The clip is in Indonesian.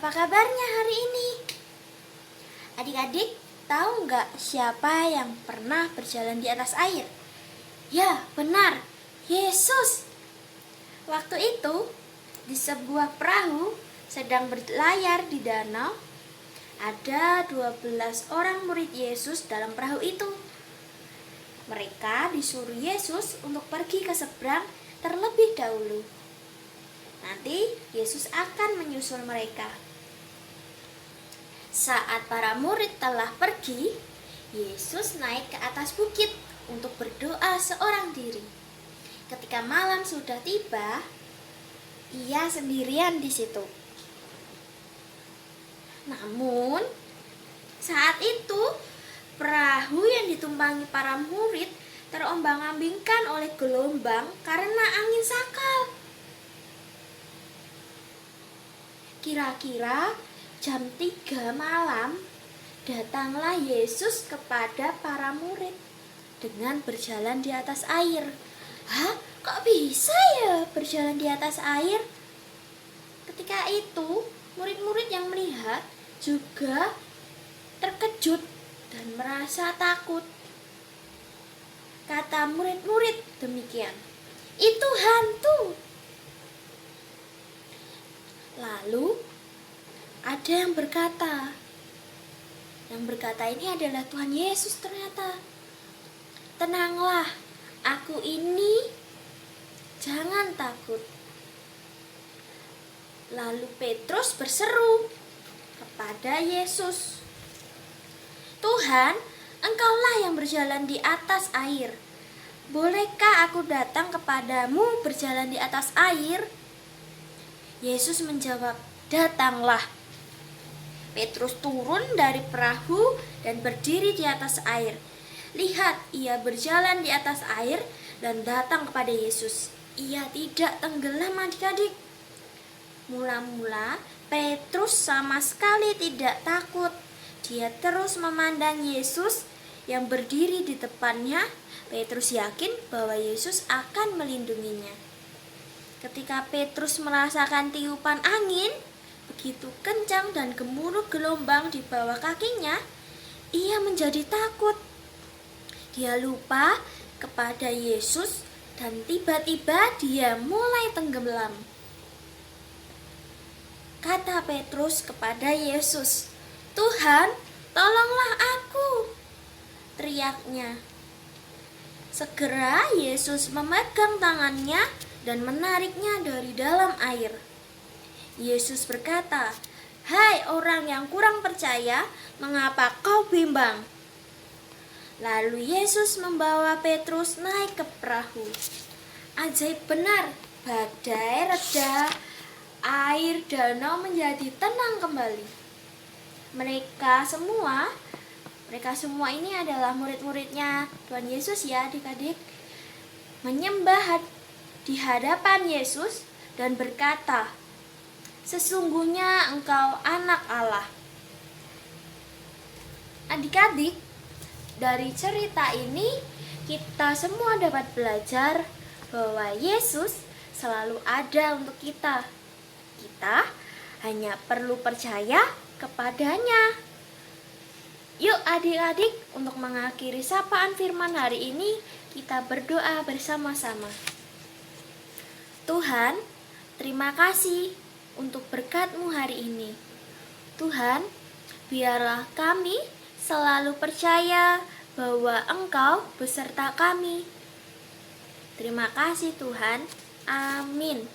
apa kabarnya hari ini? Adik-adik, tahu nggak siapa yang pernah berjalan di atas air? Ya, benar, Yesus. Waktu itu, di sebuah perahu sedang berlayar di danau, ada 12 orang murid Yesus dalam perahu itu. Mereka disuruh Yesus untuk pergi ke seberang terlebih dahulu. Nanti Yesus akan menyusul mereka. Saat para murid telah pergi, Yesus naik ke atas bukit untuk berdoa seorang diri. Ketika malam sudah tiba, ia sendirian di situ. Namun, saat itu perahu yang ditumpangi para murid terombang-ambingkan oleh gelombang karena angin sakal. Kira-kira jam 3 malam, datanglah Yesus kepada para murid dengan berjalan di atas air. Hah? Kok bisa ya berjalan di atas air? Ketika itu, murid-murid yang melihat juga terkejut dan merasa takut. Kata murid-murid demikian, "Itu hantu." Lalu ada yang berkata ini adalah Tuhan Yesus ternyata. "Tenanglah, aku ini, jangan takut." Lalu Petrus berseru kepada Yesus, "Tuhan, Engkaulah yang berjalan di atas air. Bolehkah aku datang kepadamu berjalan di atas air?" Yesus menjawab, "Datanglah." Petrus turun dari perahu dan berdiri di atas air. Lihat, ia berjalan di atas air dan datang kepada Yesus. Ia tidak tenggelam, adik-adik. Mula-mula Petrus sama sekali tidak takut. Dia terus memandang Yesus yang berdiri di depannya. Petrus yakin bahwa Yesus akan melindunginya. Ketika Petrus merasakan tiupan angin begitu kencang dan gemuruh gelombang di bawah kakinya, ia menjadi takut. Dia lupa kepada Yesus dan tiba-tiba dia mulai tenggelam. Kata Petrus kepada Yesus, "Tuhan, tolonglah aku," teriaknya. Segera Yesus memegang tangannya dan menariknya dari dalam air. Yesus berkata, "Hai orang yang kurang percaya, mengapa kau bimbang?" Lalu Yesus membawa Petrus naik ke perahu. Ajaib benar, badai reda, air danau menjadi tenang kembali. Mereka semua ini adalah murid-muridnya Tuhan Yesus ya, adik-adik. Menyembah di hadapan Yesus dan berkata, "Sesungguhnya Engkau anak Allah." Adik-adik, dari cerita ini kita semua dapat belajar bahwa Yesus selalu ada untuk kita. Kita hanya perlu percaya kepadanya. Yuk adik-adik, untuk mengakhiri sapaan firman hari ini, kita berdoa bersama-sama. Tuhan, terima kasih untuk berkat-Mu hari ini. Tuhan, biarlah kami selalu percaya bahwa Engkau beserta kami. Terima kasih Tuhan. Amin.